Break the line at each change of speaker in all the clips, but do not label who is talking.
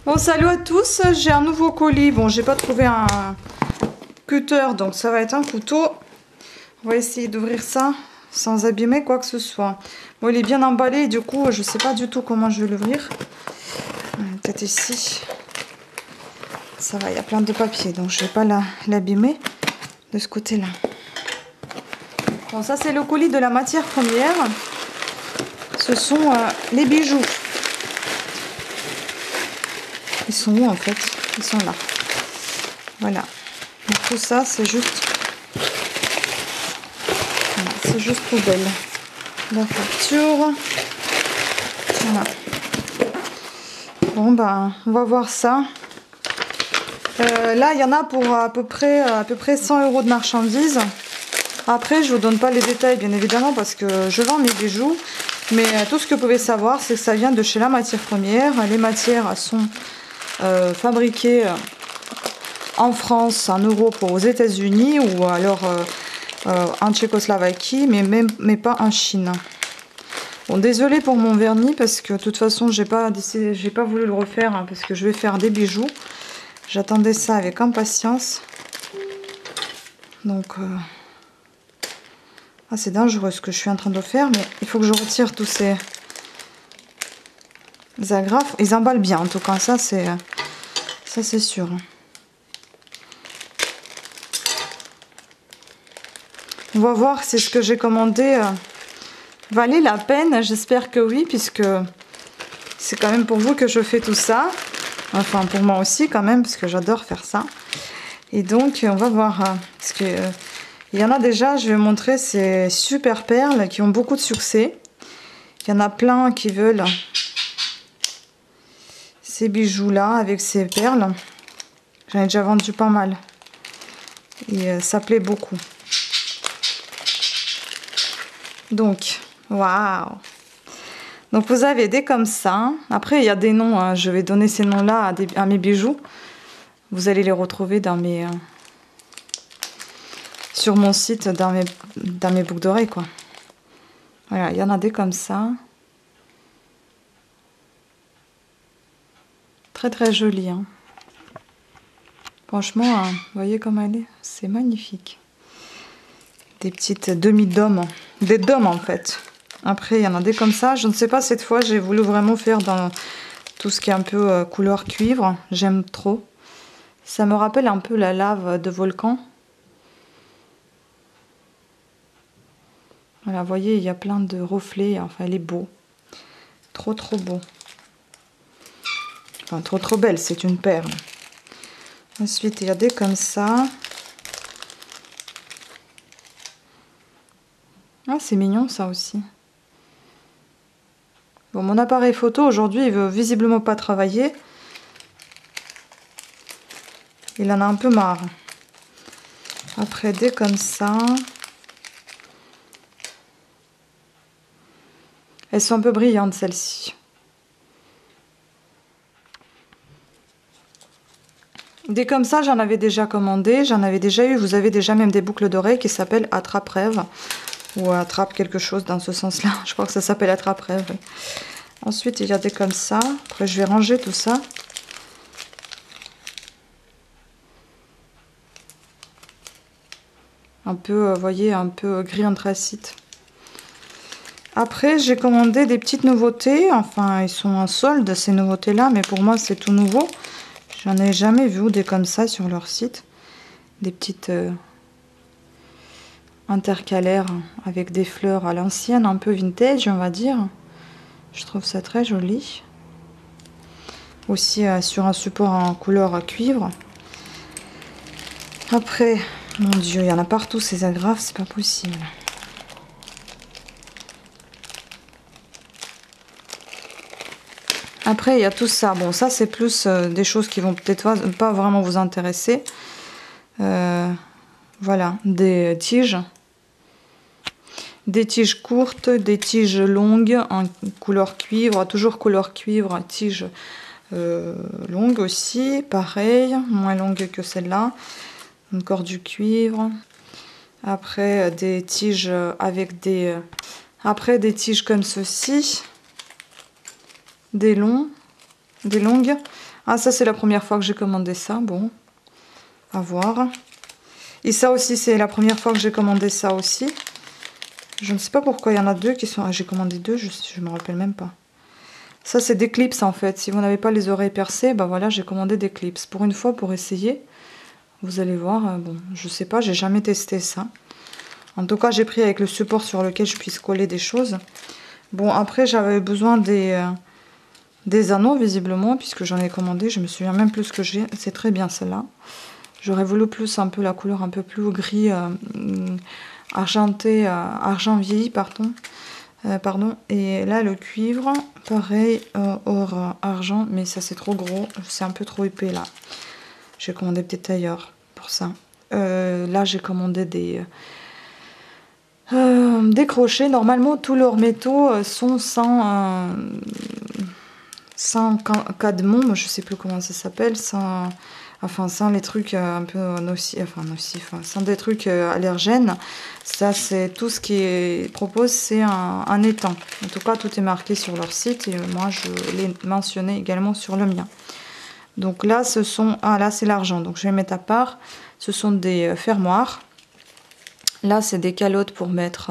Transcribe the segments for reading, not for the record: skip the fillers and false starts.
Bon, salut à tous, j'ai un nouveau colis. Bon, j'ai pas trouvé un cutter, donc ça va être un couteau. On va essayer d'ouvrir ça sans abîmer quoi que ce soit. Bon, il est bien emballé, du coup, je sais pas du tout comment je vais l'ouvrir. Peut-être ici. Ça va, il y a plein de papier, donc je vais pas l'abîmer de ce côté-là. Bon, ça c'est le colis de la matière première. Ce sont les bijoux. Ils sont où en fait? Ils sont là. Voilà. Donc, tout ça, c'est juste... Voilà, c'est juste poubelle. La facture. Voilà. Bon, ben, on va voir ça. Là, il y en a pour à peu près 100 € de marchandises. Après, je vous donne pas les détails, bien évidemment, parce que je vends mes bijoux. Mais tout ce que vous pouvez savoir, c'est que ça vient de chez la matière première. Les matières sont fabriquées en France, en Europe, aux États-Unis ou alors en Tchécoslovaquie, mais pas en Chine. Bon, désolé pour mon vernis parce que de toute façon, j'ai pas voulu le refaire hein, parce que je vais faire des bijoux. J'attendais ça avec impatience. Donc, c'est dangereux ce que je suis en train de faire, mais il faut que je retire tous ces agrafes. Ils emballent bien, en tout cas, ça c'est sûr. On va voir si ce que j'ai commandé valait la peine. J'espère que oui, puisque c'est quand même pour vous que je fais tout ça. Enfin, pour moi aussi quand même, parce que j'adore faire ça. Et donc, on va voir. Parce que il y en a déjà, je vais montrer ces super perles qui ont beaucoup de succès. Il y en a plein qui veulent ces bijoux-là avec ces perles. J'en ai déjà vendu pas mal. Et ça plaît beaucoup. Donc, waouh! Donc vous avez des comme ça. Après, il y a des noms. Hein. Je vais donner ces noms-là à mes bijoux. Vous allez les retrouver dans mes... sur mon site, dans mes boucles d'oreilles, quoi. Voilà, il y en a des comme ça. Très très joli. Hein. Franchement, hein, vous voyez comme elle est? C'est magnifique. Des petites demi-dômes. Des dômes en fait. Après, il y en a des comme ça. Je ne sais pas, cette fois, j'ai voulu vraiment faire dans tout ce qui est un peu couleur cuivre. J'aime trop. Ça me rappelle un peu la lave de volcan. Voilà, vous voyez, il y a plein de reflets. Enfin, elle est beau. Trop, trop beau. Enfin, trop, trop belle. C'est une perle. Ensuite, il y a des comme ça. Ah, c'est mignon, ça aussi. Bon, mon appareil photo, aujourd'hui, il veut visiblement pas travailler. Il en a un peu marre. Après, des comme ça. Elles sont un peu brillantes, celles-ci. Des comme ça, j'en avais déjà commandé. J'en avais déjà eu. Vous avez déjà même des boucles d'oreilles qui s'appellent Attrape-Rêve. Ou Attrape quelque chose dans ce sens-là. Je crois que ça s'appelle Attrape-Rêve. Oui. Ensuite, il y a des comme ça. Après, je vais ranger tout ça. Un peu, vous voyez, un peu gris anthracite. Après, j'ai commandé des petites nouveautés. Enfin, ils sont en solde, ces nouveautés-là. Mais pour moi, c'est tout nouveau. J'en ai jamais vu des comme ça sur leur site. Des petites intercalaires avec des fleurs à l'ancienne, un peu vintage, on va dire. Je trouve ça très joli. Aussi sur un support en couleur cuivre. Après, mon Dieu, il y en a partout ces agrafes, c'est pas possible. Après, il y a tout ça. Bon, ça, c'est plus des choses qui vont peut-être pas vraiment vous intéresser. Voilà, des tiges. Des tiges courtes, des tiges longues en couleur cuivre, toujours couleur cuivre, tiges longues aussi, pareil, moins longues que celle-là. Encore du cuivre. Après, des tiges avec des... Après, des tiges comme ceci. Des longues. Ah, ça c'est la première fois que j'ai commandé ça. Bon, à voir. Et ça aussi, c'est la première fois que j'ai commandé ça aussi. Je ne sais pas pourquoi il y en a deux qui sont... Ah, j'ai commandé deux, je me rappelle même pas. Ça, c'est des clips en fait. Si vous n'avez pas les oreilles percées, bah voilà, j'ai commandé des clips. Pour une fois, pour essayer. Vous allez voir. Bon, je sais pas, j'ai jamais testé ça. En tout cas, j'ai pris avec le support sur lequel je puisse coller des choses. Bon, après, j'avais besoin des anneaux, visiblement, puisque j'en ai commandé. Je me souviens même plus ce que j'ai. C'est très bien, celle-là. J'aurais voulu plus un peu la couleur un peu plus gris, argenté, argent vieilli, pardon. Et là, le cuivre, pareil, or, argent, mais ça, c'est trop gros. C'est un peu trop épais, là. J'ai commandé peut-être ailleurs pour ça. Là, j'ai commandé des crochets. Normalement, tous leurs métaux sont sans cadmon, je sais plus comment ça s'appelle, sans les trucs un peu nocifs, sans des trucs allergènes. Ça, c'est tout ce qui est propose, c'est un étang. En tout cas, tout est marqué sur leur site et moi, je l'ai mentionné également sur le mien. Donc là, là, c'est l'argent. Donc je vais mettre à part. Ce sont des fermoirs. Là, c'est des calottes pour mettre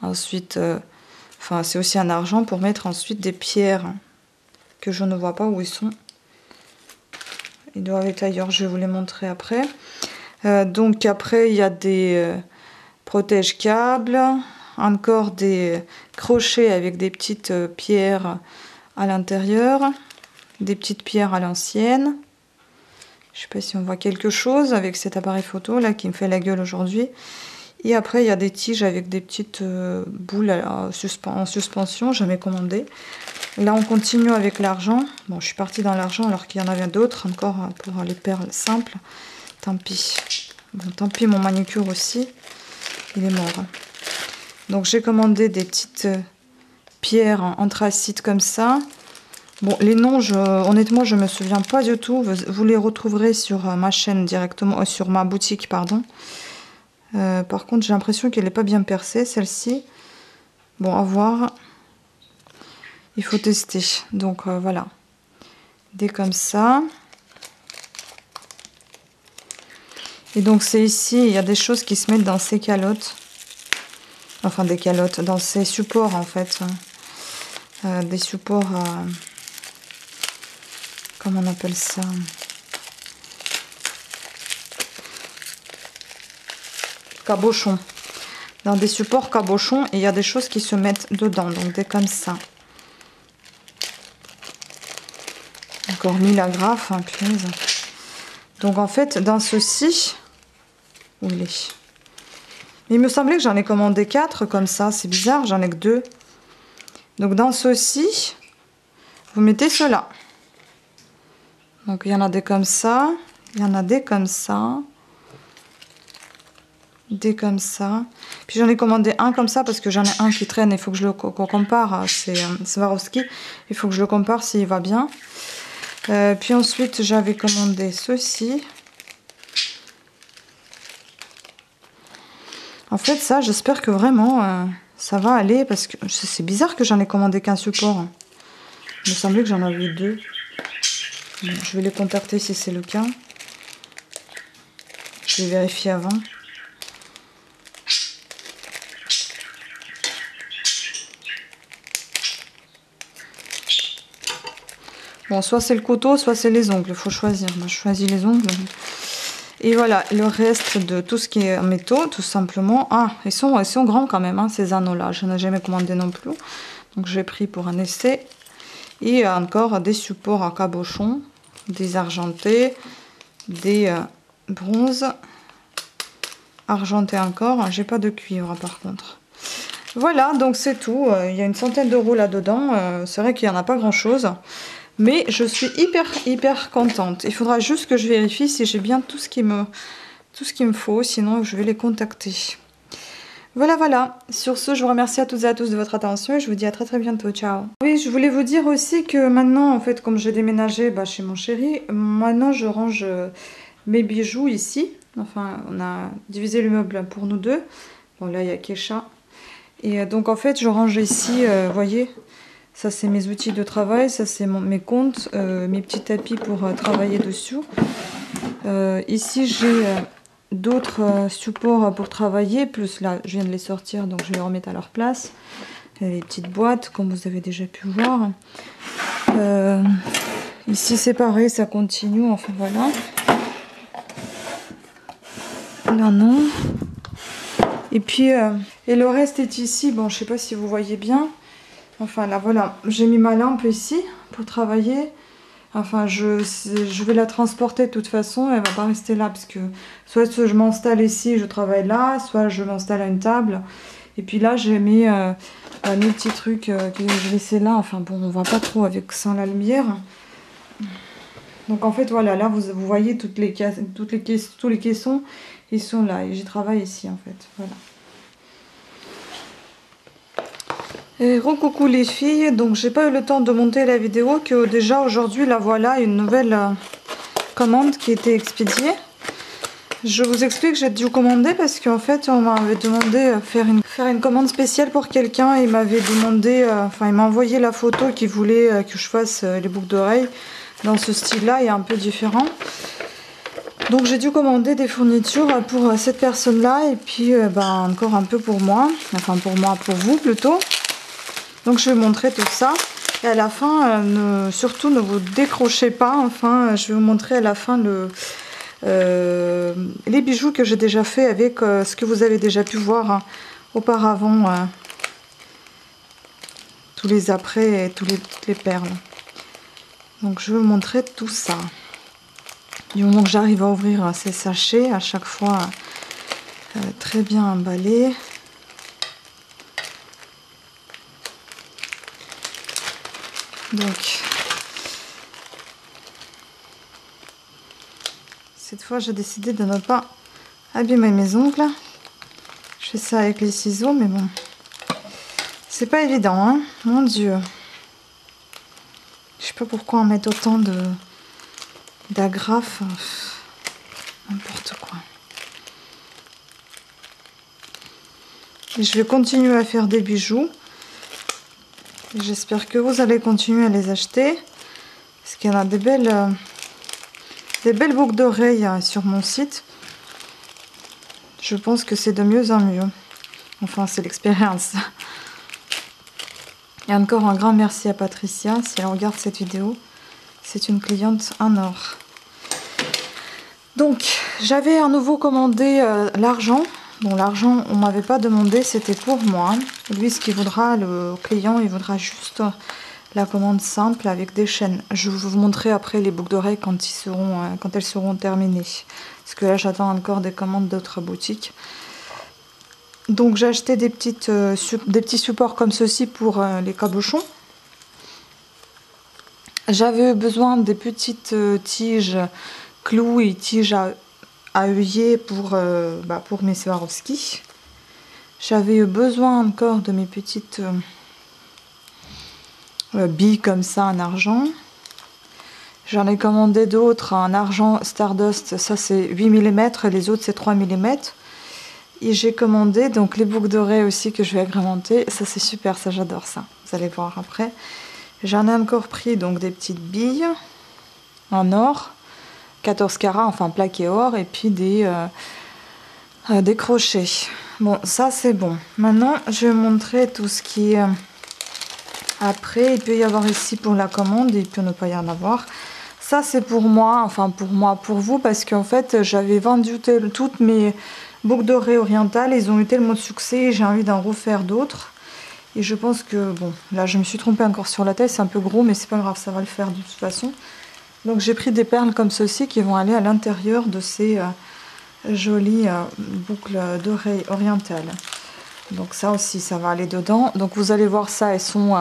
ensuite... c'est aussi un argent pour mettre ensuite des pierres que je ne vois pas où ils sont. Ils doivent être ailleurs, je vais vous les montrer après. Donc après, il y a des protège-câbles, encore des crochets avec des petites pierres à l'intérieur, des petites pierres à l'ancienne. Je ne sais pas si on voit quelque chose avec cet appareil photo là qui me fait la gueule aujourd'hui. Et après, il y a des tiges avec des petites boules en suspension, jamais commandé. Là, on continue avec l'argent. Bon, je suis partie dans l'argent alors qu'il y en avait d'autres encore pour les perles simples. Tant pis. Bon, tant pis, mon manucure aussi. Il est mort. Donc, j'ai commandé des petites pierres en anthracite comme ça. Bon, les noms, honnêtement, je ne me souviens pas du tout. Vous les retrouverez sur ma chaîne directement, sur ma boutique, pardon. Par contre, j'ai l'impression qu'elle n'est pas bien percée, celle-ci. Bon, à voir. Il faut tester. Donc, voilà. Des comme ça. Et donc, c'est ici, il y a des choses qui se mettent dans ces calottes. Enfin, des calottes, dans ces supports, en fait. Des supports... comment on appelle ça ? Cabochon. Dans des supports cabochons, et il y a des choses qui se mettent dedans, donc des comme ça. Encore mis la graffe, hein, punaise. Donc en fait, dans ceci, où il est ? Il me semblait que j'en ai commandé 4 comme ça, c'est bizarre, j'en ai que 2. Donc dans ceci, vous mettez cela. Donc il y en a des comme ça, il y en a des comme ça. Des comme ça. Puis j'en ai commandé un comme ça parce que j'en ai un qui traîne. Il faut que qu'on compare. C'est Swarovski. Il faut que je le compare s'il va bien. Puis ensuite j'avais commandé ceci. En fait ça j'espère que vraiment ça va aller parce que c'est bizarre que j'en ai commandé qu'un support. Il me semblait que j'en avais 2. Bon, je vais les contacter si c'est le cas. Je vais vérifier avant. Bon, soit c'est le couteau, soit c'est les ongles. Il faut choisir. Moi, je choisis les ongles. Et voilà, le reste de tout ce qui est en métaux, tout simplement. Ah, ils sont grands quand même, hein, ces anneaux-là. Je n'ai jamais commandé non plus. Donc, j'ai pris pour un essai. Et encore des supports à cabochon, des argentés, des bronzes, argentés encore. J'ai pas de cuivre, par contre. Voilà, donc c'est tout. Il y a une centaine d'euros là-dedans. C'est vrai qu'il n'y en a pas grand-chose. Mais je suis hyper contente. Il faudra juste que je vérifie si j'ai bien tout ce qu'il me faut. Sinon, je vais les contacter. Voilà. Sur ce, je vous remercie à toutes et à tous de votre attention. Et je vous dis à très bientôt. Ciao. Oui, je voulais vous dire aussi que maintenant, en fait, comme j'ai déménagé chez mon chéri, maintenant je range mes bijoux ici. Enfin, on a divisé le meuble pour nous deux. Bon, là, il y a Kesha. Et donc, en fait, je range ici, vous voyez, Ça c'est mes outils de travail, ça c'est mes comptes, mes petits tapis pour travailler dessus. Ici j'ai d'autres supports pour travailler, plus là je viens de les sortir donc je vais les remettre à leur place. Les petites boîtes comme vous avez déjà pu voir. Ici c'est pareil, ça continue, enfin voilà. Là non. Et puis et le reste est ici, bon je sais pas si vous voyez bien. Enfin là voilà, j'ai mis ma lampe ici pour travailler. Enfin je vais la transporter de toute façon, elle va pas rester là parce que soit je m'installe ici, je travaille là, soit je m'installe à une table. Et puis là j'ai mis mes petits trucs que je laissais là, enfin bon on voit pas trop avec sans la lumière. Donc en fait voilà, là vous voyez tous les caissons, ils sont là et j'y travaille ici en fait, voilà. Et recoucou les filles, donc j'ai pas eu le temps de monter la vidéo que déjà aujourd'hui la voilà une nouvelle commande qui a été expédiée. Je vous explique, j'ai dû commander parce qu'en fait on m'avait demandé faire une commande spéciale pour quelqu'un. Il m'avait demandé, enfin il m'a envoyé la photo qu'il voulait que je fasse les boucles d'oreilles dans ce style là et un peu différent. Donc j'ai dû commander des fournitures pour cette personne là et puis encore un peu pour moi, enfin pour vous plutôt. Donc je vais vous montrer tout ça et à la fin surtout ne vous décrochez pas, enfin je vais vous montrer à la fin les bijoux que j'ai déjà fait avec ce que vous avez déjà pu voir auparavant, tous les après et toutes les perles. Donc je vais vous montrer tout ça. Du moment que j'arrive à ouvrir ces sachets, à chaque fois très bien emballés. Donc, cette fois, j'ai décidé de ne pas abîmer mes ongles. Je fais ça avec les ciseaux, mais bon, c'est pas évident, hein, mon Dieu. Je sais pas pourquoi on met autant d'agrafes, n'importe quoi. Et je vais continuer à faire des bijoux. J'espère que vous allez continuer à les acheter. Parce qu'il y en a des belles boucles d'oreilles sur mon site. Je pense que c'est de mieux en mieux. Enfin, c'est l'expérience. Et encore un grand merci à Patricia. Si elle regarde cette vidéo, c'est une cliente en or. Donc, j'avais à nouveau commandé l'argent. Bon, l'argent, on m'avait pas demandé, c'était pour moi. Lui, ce qu'il voudra, le client, il voudra juste la commande simple avec des chaînes. Je vais vous montrer après les boucles d'oreilles quand elles seront terminées. Parce que là, j'attends encore des commandes d'autres boutiques. Donc, j'ai acheté des petits supports comme ceci pour les cabochons. J'avais besoin des petites tiges clous et tiges à œillet pour mes Swarovski. J'avais eu besoin encore de mes petites billes comme ça en argent. J'en ai commandé d'autres en argent Stardust, ça c'est 8 mm et les autres c'est 3 mm. Et j'ai commandé donc les boucles d'oreilles aussi que je vais agrémenter. Ça c'est super, ça j'adore ça. Vous allez voir après. J'en ai encore pris donc des petites billes en or. 14 carats, enfin plaqué or, et puis des crochets. Bon, ça c'est bon. Maintenant, je vais vous montrer tout ce qui est après. Il peut y avoir ici pour la commande, il peut ne pas y en avoir. Ça c'est pour moi, enfin pour moi, pour vous, parce qu'en fait, j'avais vendu toutes mes boucles d'oreilles orientales. Ils ont eu tellement de succès et j'ai envie d'en refaire d'autres. Et je pense que, bon, là je me suis trompée encore sur la taille, c'est un peu gros, mais c'est pas grave, ça va le faire de toute façon. Donc j'ai pris des perles comme ceci qui vont aller à l'intérieur de ces jolies boucles d'oreilles orientales. Donc ça aussi, ça va aller dedans. Donc vous allez voir ça, elles sont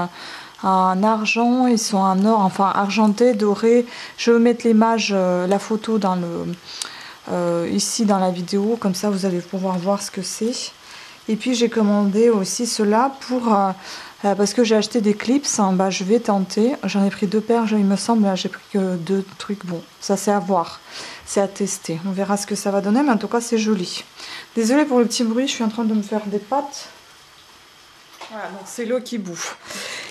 en argent, ils sont en or, enfin argenté, doré. Je vais mettre l'image, la photo dans ici dans la vidéo, comme ça vous allez pouvoir voir ce que c'est. Et puis j'ai commandé aussi cela pour parce que j'ai acheté des clips, hein, je vais tenter. J'en ai pris 2 paires, il me semble, j'ai pris que 2 trucs. Bon, ça c'est à voir, c'est à tester. On verra ce que ça va donner, mais en tout cas c'est joli. Désolée pour le petit bruit, je suis en train de me faire des pâtes. Voilà, donc c'est l'eau qui bouffe.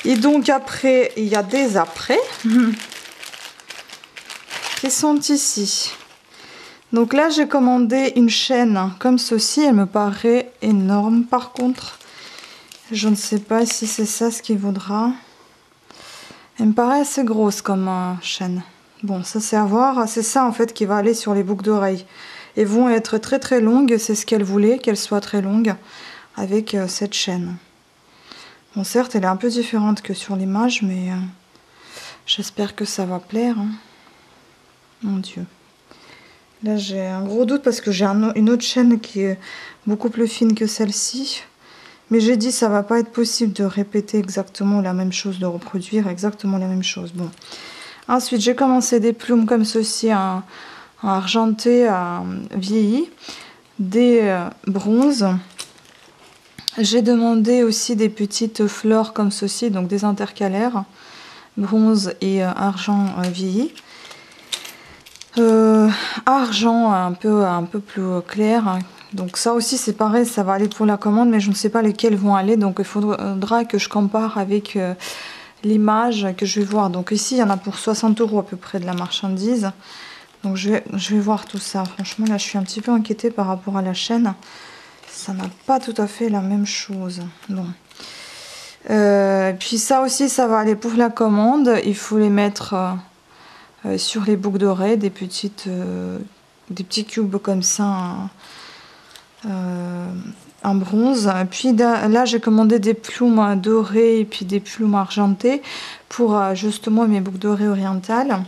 Et donc après, il y a des après qui sont ici. Donc là, j'ai commandé une chaîne comme ceci. Elle me paraît énorme par contre. Je ne sais pas si c'est ça ce qu'il vaudra. Elle me paraît assez grosse comme chaîne. Bon, ça c'est à voir. C'est ça en fait qui va aller sur les boucles d'oreilles. Elles vont être très très longues. C'est ce qu'elle voulait, qu'elles soient très longues avec cette chaîne. Bon, certes, elle est un peu différente que sur l'image, mais j'espère que ça va plaire. Hein. Mon Dieu. Là, j'ai un gros doute parce que j'ai une autre chaîne qui est beaucoup plus fine que celle-ci. Mais j'ai dit ça va pas être possible de répéter exactement la même chose, de reproduire exactement la même chose. Bon. Ensuite, j'ai commencé des plumes comme ceci, en argenté, vieilli, des bronzes. J'ai demandé aussi des petites fleurs comme ceci, donc des intercalaires, bronze et argent vieilli. Argent un peu plus clair, hein. Donc ça aussi c'est pareil, ça va aller pour la commande, mais je ne sais pas lesquels vont aller, donc il faudra que je compare avec l'image que je vais voir. Donc ici il y en a pour 60 € à peu près de la marchandise, donc je vais voir tout ça. Franchement là je suis un petit peu inquiétée par rapport à la chaîne, ça n'a pas tout à fait la même chose. Bon. Puis ça aussi ça va aller pour la commande, il faut les mettre sur les boucles d'oreilles, des petits cubes comme ça en bronze. Puis là j'ai commandé des plumes dorées et puis des plumes argentées pour justement mes boucles d'oreilles orientales.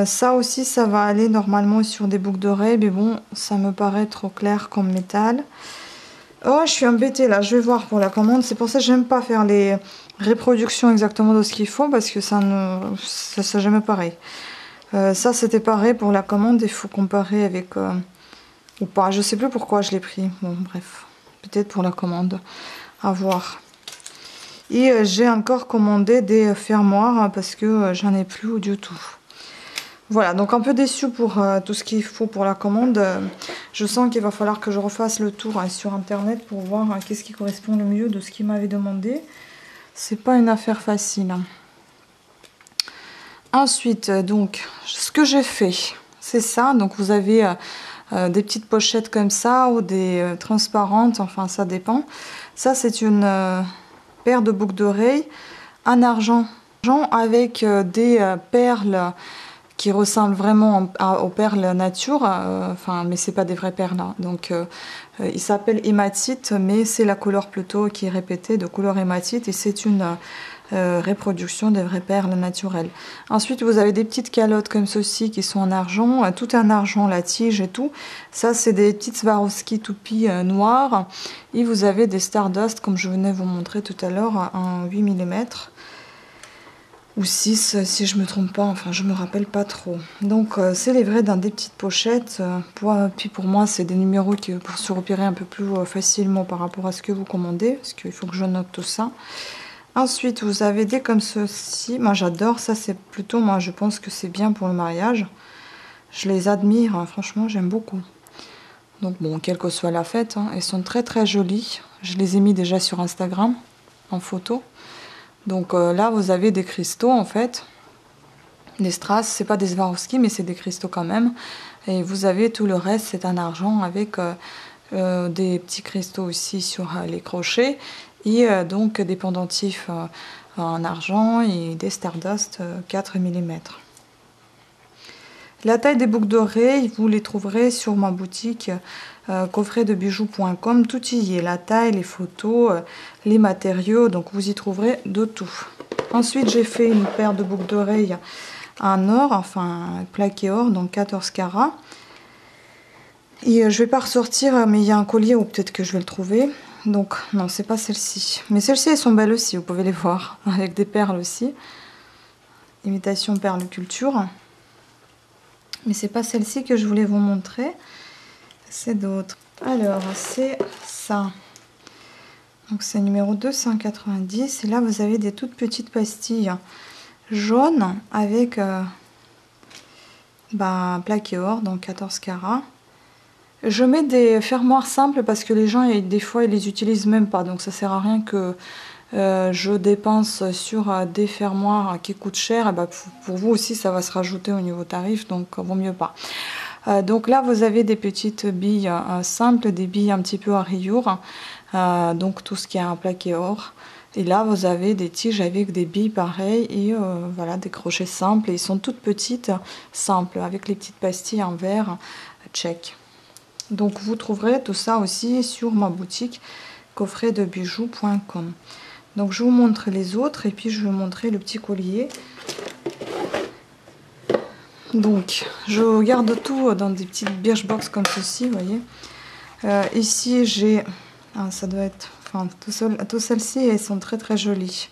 Ça aussi ça va aller normalement sur des boucles d'oreilles, mais bon ça me paraît trop clair comme métal. Oh, je suis embêtée là, je vais voir pour la commande. C'est pour ça que j'aime pas faire les reproductions exactement de ce qu'il faut, parce que ça jamais pareil. Ça c'était pareil pour la commande, il faut comparer avec ou pas, je sais plus pourquoi je l'ai pris. Bon bref, peut-être pour la commande, à voir. Et j'ai encore commandé des fermoirs hein, parce que j'en ai plus du tout. Voilà, donc un peu déçue pour tout ce qu'il faut pour la commande. Je sens qu'il va falloir que je refasse le tour sur internet pour voir qu'est-ce qui correspond le mieux de ce qu'il m'avait demandé. C'est pas une affaire facile. Hein. Ensuite, donc, ce que j'ai fait, c'est ça. Donc, vous avez des petites pochettes comme ça ou des transparentes, enfin, ça dépend. Ça, c'est une paire de boucles d'oreilles en argent avec des perles qui ressemblent vraiment aux perles nature, enfin, mais c'est pas des vraies perles. Hein. Donc, il s'appelle hématite, mais c'est la couleur plutôt qui est répétée de couleur hématite et c'est une reproduction des vraies perles naturelles. Ensuite, vous avez des petites calottes comme ceci qui sont en argent, tout en argent, la tige et tout. Ça, c'est des petites Swarovski toupies noires. Et vous avez des Stardust, comme je venais vous montrer tout à l'heure, en 8 mm. Ou 6 si je me trompe pas, enfin je me rappelle pas trop. Donc c'est livré dans des petites pochettes. Puis pour moi c'est des numéros qui pour se repérer un peu plus facilement par rapport à ce que vous commandez, parce qu'il faut que je note tout ça. Ensuite vous avez des comme ceci, moi j'adore, ça c'est plutôt, moi je pense que c'est bien pour le mariage. Je les admire, hein, franchement j'aime beaucoup. Donc bon, quelle que soit la fête, hein, elles sont très très jolies. Je les ai mis déjà sur Instagram en photo. Donc là, vous avez des cristaux en fait, des strass, c'est pas des Swarovski, mais c'est des cristaux quand même. Et vous avez tout le reste, c'est en argent avec des petits cristaux aussi sur les crochets. Et donc des pendentifs en argent et des Stardust 4 mm. La taille des boucles d'oreilles, vous les trouverez sur ma boutique coffretdebijoux.com. Tout y est, la taille, les photos, les matériaux, donc vous y trouverez de tout. Ensuite, j'ai fait une paire de boucles d'oreilles en or, enfin plaqué or, donc 14 carats. Et je vais pas ressortir, mais il y a un collier ou peut-être que je vais le trouver. Donc non, c'est pas celle-ci. Mais celles-ci, elles sont belles aussi, vous pouvez les voir, avec des perles aussi. Imitation perle culture. Mais c'est pas celle-ci que je voulais vous montrer, c'est d'autres. Alors c'est ça, donc c'est numéro 290 et là vous avez des toutes petites pastilles jaunes avec plaqué or, donc 14 carats. Je mets des fermoirs simples parce que les gens des fois ils les utilisent même pas, donc ça sert à rien que je dépense sur des fermoirs qui coûtent cher, et ben pour vous aussi ça va se rajouter au niveau tarif, donc vaut mieux pas. Donc là vous avez des petites billes simples, des billes un petit peu à rayures, donc tout ce qui est un plaqué or. Et là vous avez des tiges avec des billes pareilles et voilà, des crochets simples, et ils sont toutes petites, simples, avec les petites pastilles en verre tchèque. Donc vous trouverez tout ça aussi sur ma boutique coffretdebijoux.com. Donc je vous montre les autres et puis je vais vous montrer le petit collier. Donc je garde tout dans des petites Birchbox comme ceci, vous voyez. Ici j'ai, ça doit être, enfin tout celles-ci, elles sont très très jolies.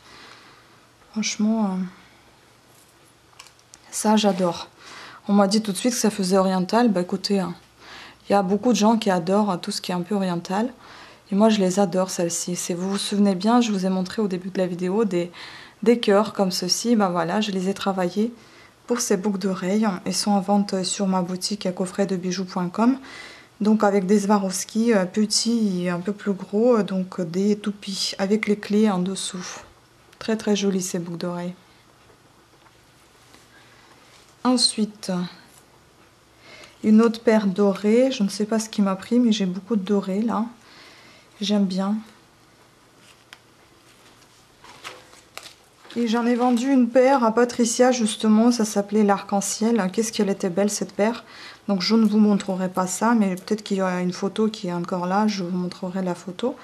Franchement, ça j'adore. On m'a dit tout de suite que ça faisait oriental. Bah écoutez, il y a beaucoup de gens qui adorent tout ce qui est un peu oriental. Et moi je les adore celles-ci. Si vous vous souvenez bien, je vous ai montré au début de la vidéo des cœurs comme ceci. Ben voilà, je les ai travaillés pour ces boucles d'oreilles. Ils sont en vente sur ma boutique à coffretdebijoux.com. Donc avec des Swarovski petits et un peu plus gros, donc des toupies avec les clés en dessous. Très très jolies ces boucles d'oreilles. Ensuite, une autre paire dorée. Je ne sais pas ce qui m'a pris, mais j'ai beaucoup de doré là. J'aime bien. Et j'en ai vendu une paire à Patricia justement, ça s'appelait l'arc-en-ciel. Qu'est-ce qu'elle était belle cette paire. Donc je ne vous montrerai pas ça, mais peut-être qu'il y aura une photo qui est encore là, je vous montrerai la photo.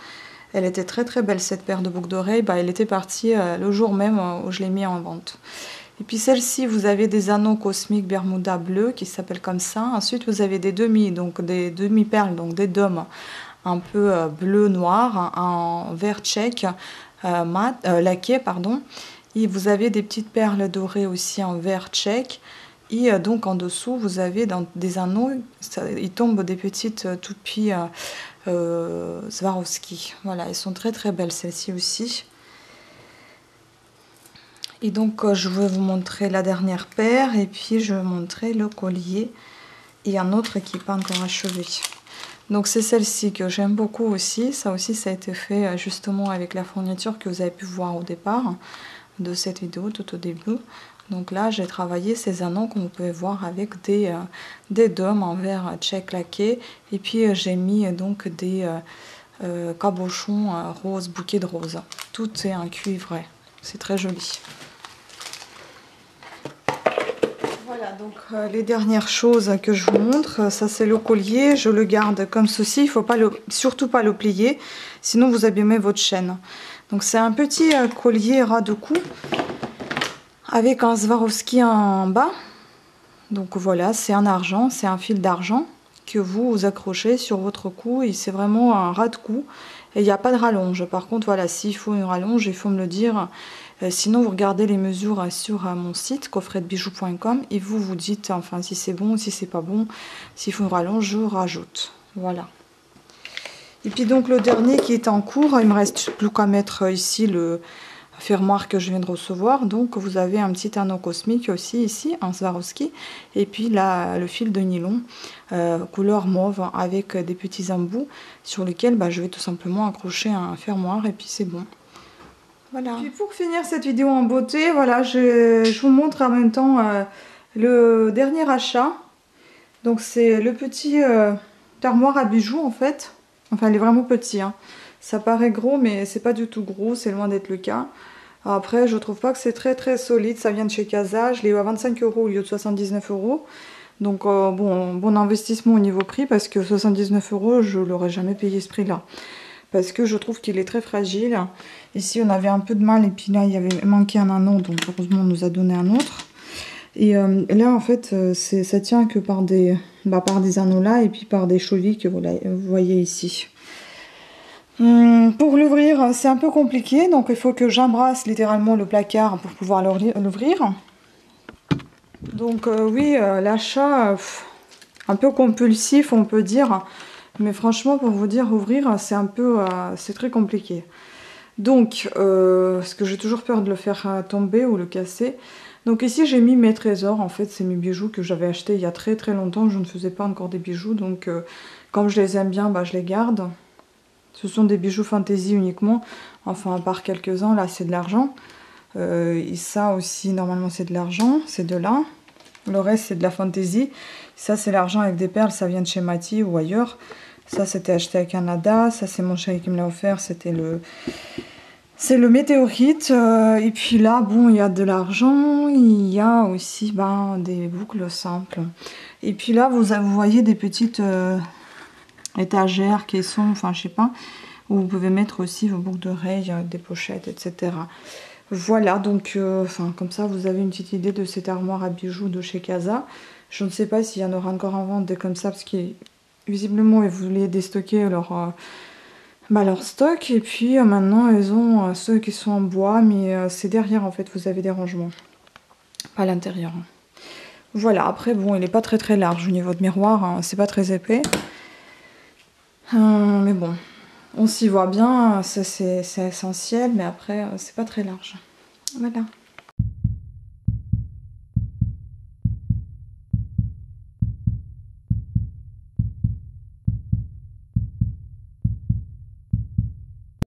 Elle était très très belle cette paire de boucles d'oreilles. Bah, elle était partie le jour même où je l'ai mis en vente. Et puis celle-ci, vous avez des anneaux cosmiques Bermuda bleu qui s'appellent comme ça. Ensuite vous avez des demi, donc des demi-perles, donc des dômes un peu bleu noir en vert tchèque mat, laqué pardon. Et vous avez des petites perles dorées aussi en vert tchèque. Et donc en dessous vous avez dans des anneaux, il tombe des petites toupies Swarovski. Voilà, elles sont très très belles celles-ci aussi. Et donc je vais vous montrer la dernière paire et puis je vais vous montrer le collier et un autre qui n'est pas encore achevé. Donc c'est celle-ci que j'aime beaucoup aussi. Ça aussi ça a été fait justement avec la fourniture que vous avez pu voir au départ de cette vidéo, tout au début. Donc là j'ai travaillé ces anneaux comme vous pouvez voir avec des dômes en verre tchèque laqué. Et puis j'ai mis donc des cabochons roses, bouquets de roses. Tout est en cuivre, c'est très joli. Voilà, donc les dernières choses que je vous montre, ça c'est le collier, je le garde comme ceci, il ne faut pas surtout pas le plier, sinon vous abîmez votre chaîne. Donc c'est un petit collier ras de cou, avec un Swarovski en bas. Donc voilà, c'est en argent, c'est un fil d'argent que vous accrochez sur votre cou, et c'est vraiment un ras de cou, et il n'y a pas de rallonge. Par contre, voilà, s'il faut une rallonge, il faut me le dire. Sinon vous regardez les mesures sur mon site coffretdebijoux.com et vous dites enfin si c'est bon, si c'est pas bon, s'il faut une rallonge je rajoute. Voilà. Et puis donc le dernier qui est en cours, il me reste plus qu'à mettre ici le fermoir que je viens de recevoir. Donc vous avez un petit anneau cosmique aussi ici en Swarovski, et puis là le fil de nylon couleur mauve avec des petits embouts sur lesquels je vais tout simplement accrocher un fermoir et puis c'est bon. Voilà. Puis pour finir cette vidéo en beauté, voilà, je vous montre en même temps le dernier achat. Donc c'est le petit armoire à bijoux en fait. Enfin, il est vraiment petit, hein. Ça paraît gros, mais c'est pas du tout gros, c'est loin d'être le cas. Après, je trouve pas que c'est très très solide. Ça vient de chez Casa. Je l'ai eu à 25 € au lieu de 79 €. Donc bon investissement au niveau prix, parce que 79 €, je l'aurais jamais payé ce prix-là. Parce que je trouve qu'il est très fragile. Ici on avait un peu de mal et puis là il y avait manqué un anneau, donc heureusement on nous a donné un autre. Et là en fait ça tient que par des anneaux là et puis par des chevilles que vous voyez ici. Pour l'ouvrir c'est un peu compliqué, donc il faut que j'embrasse littéralement le placard pour pouvoir l'ouvrir. Donc oui, l'achat un peu compulsif on peut dire. Mais franchement, pour vous dire, ouvrir, c'est un peu, c'est très compliqué. Donc, parce que j'ai toujours peur de le faire tomber ou le casser. Donc ici, j'ai mis mes trésors. En fait, c'est mes bijoux que j'avais achetés il y a très très longtemps. Je ne faisais pas encore des bijoux. Donc, comme je les aime bien, je les garde. Ce sont des bijoux fantaisie uniquement, enfin à part quelques-uns, là c'est de l'argent. Et ça aussi, normalement c'est de l'argent, c'est de là. Le reste c'est de la fantaisie. Ça c'est l'argent avec des perles, ça vient de chez Mati ou ailleurs. Ça c'était acheté à Canada, ça c'est mon chéri qui me l'a offert, c'était le... C'est le météorite. Et puis là, bon, il y a de l'argent, il y a aussi des boucles simples. Et puis là, vous voyez des petites étagères, caissons, enfin je sais pas, où vous pouvez mettre aussi vos boucles d'oreilles, des pochettes, etc. Voilà, donc comme ça, vous avez une petite idée de cette armoire à bijoux de chez Casa. Je ne sais pas s'il y en aura encore en vente des comme ça, parce que visiblement, ils voulaient déstocker leur stock. Et puis maintenant, ils ont ceux qui sont en bois, mais c'est derrière, en fait, vous avez des rangements, pas à l'intérieur. Voilà, après, bon, il n'est pas très très large au niveau de miroir, hein, c'est pas très épais. Mais bon, on s'y voit bien, ça c'est essentiel, mais après, c'est pas très large. Voilà.